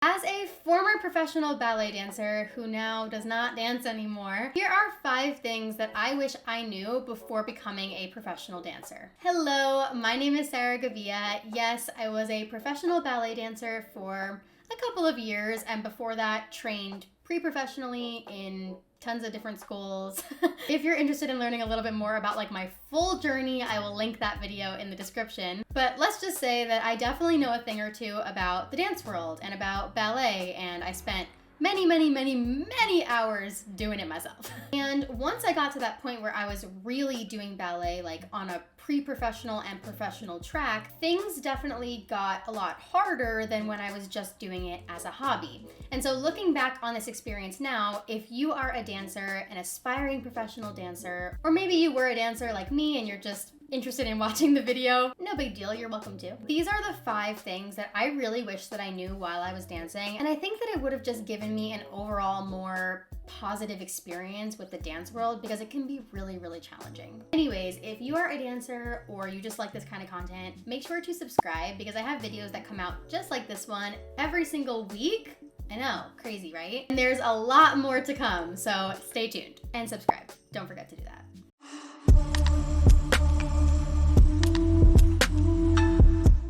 As a former professional ballet dancer who now does not dance anymore, here are 5 things that I wish I knew before becoming a professional dancer. Hello, my name is Sarah Gavia. Yes, I was a professional ballet dancer for a couple of years, and before that trained pre-professionally in tons of different schools. If you're interested in learning a little bit more about my full journey, I will link that video in the description. But let's just say that I definitely know a thing or two about the dance world and about ballet, and I spent many hours doing it myself. And once I got to that point where I was really doing ballet on a pre-professional and professional track, things definitely got a lot harder than when I was just doing it as a hobby. And so looking back on this experience now, if you are a dancer, an aspiring professional dancer, or maybe you were a dancer like me and you're just interested in watching the video, no big deal, you're welcome to. These are the 5 things that I really wish that I knew while I was dancing, and I think that it would have just given me an overall more positive experience with the dance world because it can be really challenging. Anyways, if you are a dancer or you just like this kind of content, make sure to subscribe because I have videos that come out just like this one every single week. I know, crazy, right? And there's a lot more to come, so stay tuned and subscribe. Don't forget to do that.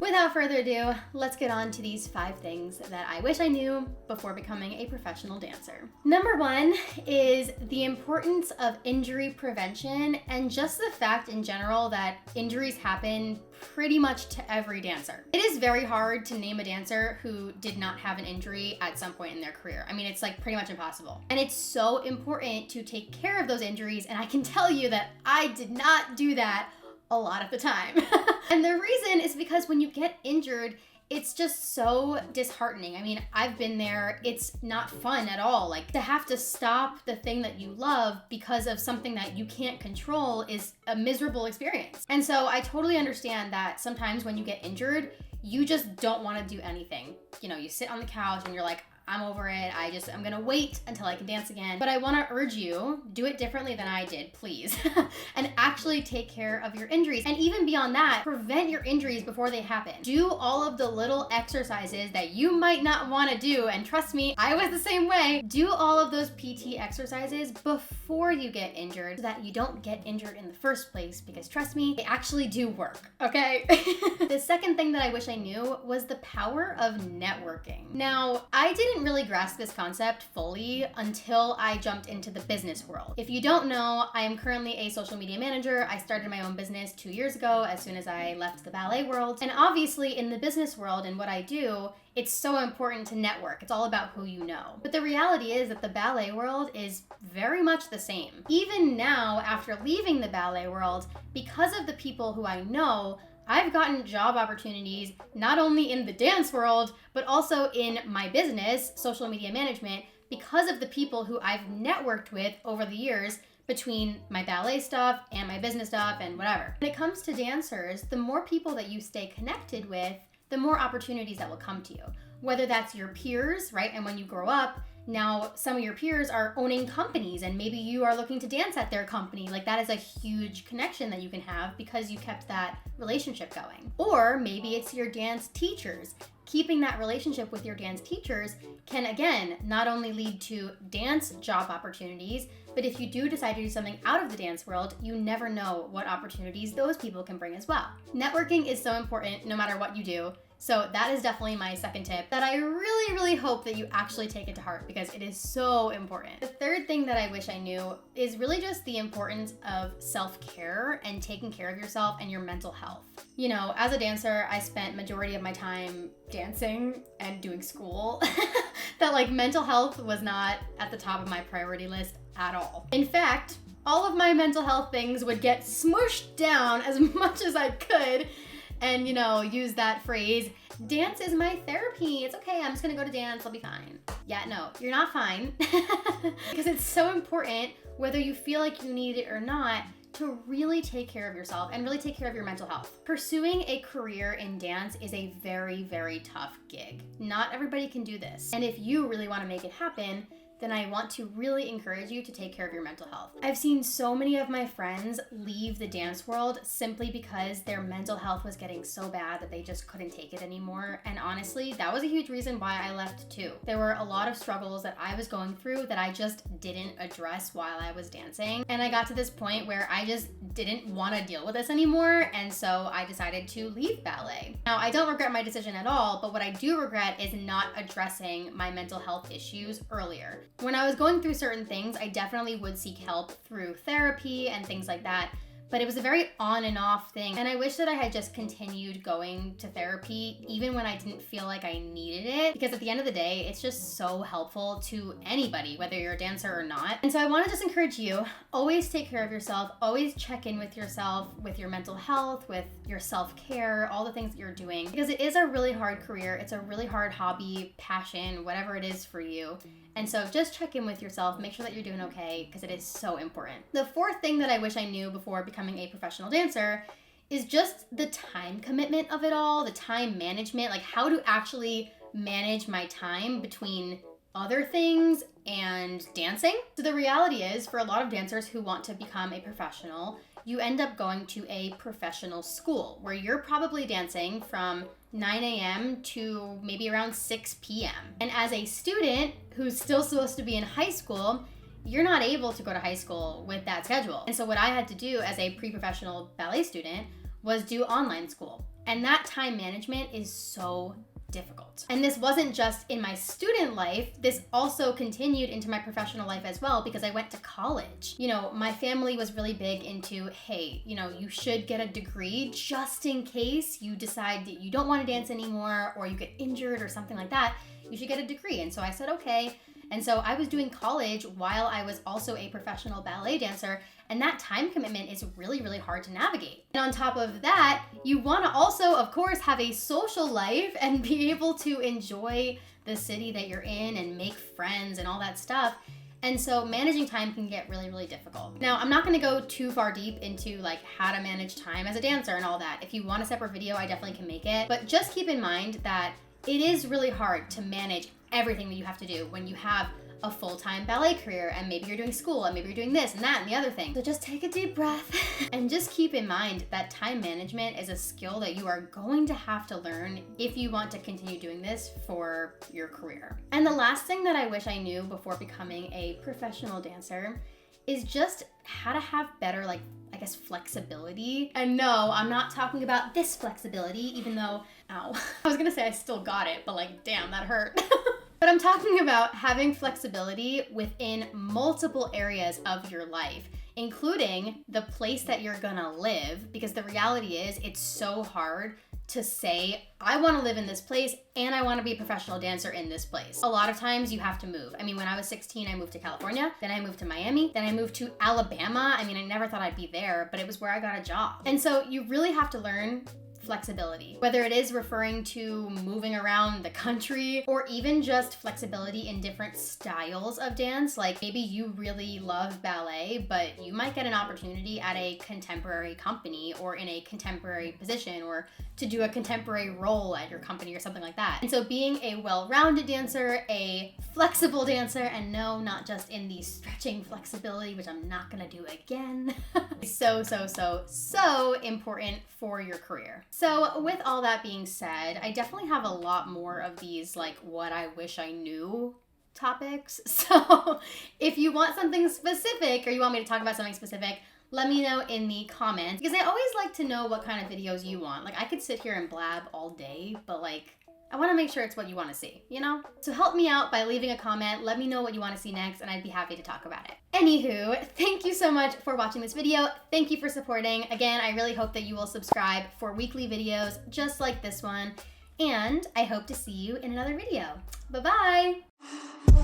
Without further ado, let's get on to these 5 things that I wish I knew before becoming a professional dancer. Number 1 is the importance of injury prevention and just the fact in general that injuries happen pretty much to every dancer. It is very hard to name a dancer who did not have an injury at some point in their career. I mean, it's pretty much impossible. And it's so important to take care of those injuries, and I can tell you that I did not do that a lot of the time. And the reason is because when you get injured, it's just so disheartening. I mean, I've been there. It's not fun at all. To have to stop the thing that you love because of something that you can't control is a miserable experience. And so I totally understand that sometimes when you get injured, you just don't want to do anything. You sit on the couch and you're like, I'm over it. I'm gonna wait until I can dance again. But I wanna urge you, do it differently than I did, please. And actually take care of your injuries. And even beyond that, prevent your injuries before they happen. Do all of the little exercises that you might not wanna do. And trust me, I was the same way. Do all of those PT exercises before you get injured so that you don't get injured in the first place, because trust me, they actually do work, okay? The second thing that I wish I knew was the power of networking. Now, I didn't really grasp this concept fully until I jumped into the business world. If you don't know, I am currently a social media manager. I started my own business 2 years ago as soon as I left the ballet world. And obviously in the business world and what I do, it's so important to network. It's all about who you know. But the reality is that the ballet world is very much the same. Even now, after leaving the ballet world, because of the people who I know, I've gotten job opportunities not only in the dance world, but also in my business, social media management, because of the people who I've networked with over the years between my ballet stuff and my business stuff and whatever. When it comes to dancers, the more people that you stay connected with, the more opportunities that will come to you. Whether that's your peers, right? And when you grow up, now some of your peers are owning companies and maybe you are looking to dance at their company. That is a huge connection that you can have because you kept that relationship going. Or maybe it's your dance teachers. Keeping that relationship with your dance teachers can, again, not only lead to dance job opportunities, but if you do decide to do something out of the dance world, you never know what opportunities those people can bring as well. Networking is so important no matter what you do. So that is definitely my second tip that I really hope that you actually take it to heart because it is so important. The third thing that I wish I knew is really just the importance of self-care and taking care of yourself and your mental health. As a dancer, I spent majority of my time dancing and doing school. That mental health was not at the top of my priority list at all. In fact, all of my mental health things would get smushed down as much as I could and, use that phrase, dance is my therapy. It's okay, I'm just gonna go to dance, I'll be fine. Yeah, no, you're not fine. Because it's so important, whether you feel like you need it or not, to really take care of yourself and really take care of your mental health. Pursuing a career in dance is a very tough gig. Not everybody can do this. And if you really wanna make it happen, then I want to really encourage you to take care of your mental health. I've seen so many of my friends leave the dance world simply because their mental health was getting so bad that they just couldn't take it anymore. And honestly, that was a huge reason why I left too. There were a lot of struggles that I was going through that I just didn't address while I was dancing. And I got to this point where I just didn't want to deal with this anymore. And so I decided to leave ballet. Now, I don't regret my decision at all, but what I do regret is not addressing my mental health issues earlier. When I was going through certain things, I definitely would seek help through therapy and things like that. But it was a very on and off thing. And I wish that I had just continued going to therapy even when I didn't feel like I needed it. Because at the end of the day, it's just so helpful to anybody, whether you're a dancer or not. And so I want to just encourage you, always take care of yourself, always check in with yourself, with your mental health, with your self-care, all the things that you're doing. Because it is a really hard career. It's a really hard hobby, passion, whatever it is for you. And so just check in with yourself, make sure that you're doing okay, because it is so important. The fourth thing that I wish I knew before becoming a professional dancer is just the time commitment of it all, the time management, like how to actually manage my time between other things and dancing. So the reality is, for a lot of dancers who want to become a professional, you end up going to a professional school where you're probably dancing from 9 a.m. to maybe around 6 p.m. And as a student who's still supposed to be in high school, you're not able to go to high school with that schedule. And so what I had to do as a pre-professional ballet student was do online school. And that time management is so difficult. And this wasn't just in my student life, this also continued into my professional life as well, because I went to college. You know, my family was really big into, hey, you know, you should get a degree just in case you decide that you don't want to dance anymore or you get injured or something like that, you should get a degree. And so I said, okay. And so I was doing college while I was also a professional ballet dancer, and that time commitment is really, really hard to navigate. And on top of that, you want to also, of course, have a social life and be able to enjoy the city that you're in and make friends and all that stuff. And so managing time can get really, really difficult. Now, I'm not gonna go too far deep into like how to manage time as a dancer and all that. If you want a separate video, I definitely can make it. But just keep in mind that it is really hard to manage everything that you have to do when you have a full-time ballet career and maybe you're doing school and maybe you're doing this and that and the other thing. So just take a deep breath and just keep in mind that time management is a skill that you are going to have to learn if you want to continue doing this for your career. And the last thing that I wish I knew before becoming a professional dancer is just how to have better, like, I guess, flexibility. And no, I'm not talking about this flexibility, even though, ow, I was gonna say I still got it, but like, damn, that hurt. But I'm talking about having flexibility within multiple areas of your life, including the place that you're gonna live, because the reality is it's so hard to say, I want to live in this place and I want to be a professional dancer in this place. A lot of times you have to move. I mean, when I was 16, I moved to California, then I moved to Miami, then I moved to Alabama. I mean, I never thought I'd be there, but it was where I got a job. And so you really have to learn flexibility, whether it is referring to moving around the country or even just flexibility in different styles of dance. Like maybe you really love ballet, but you might get an opportunity at a contemporary company or in a contemporary position or to do a contemporary role at your company or something like that. And so being a well-rounded dancer, a flexible dancer, and no, not just in the stretching flexibility, which I'm not gonna do again, is so important for your career. So with all that being said, I definitely have a lot more of these like what I wish I knew topics. So if you want something specific or you want me to talk about something specific, let me know in the comments, because I always like to know what kind of videos you want. Like I could sit here and blab all day, but like I want to make sure it's what you want to see, you know? So help me out by leaving a comment. Let me know what you want to see next, and I'd be happy to talk about it. Anywho, thank you so much for watching this video. Thank you for supporting. Again, I really hope that you will subscribe for weekly videos just like this one, and I hope to see you in another video. Bye-bye.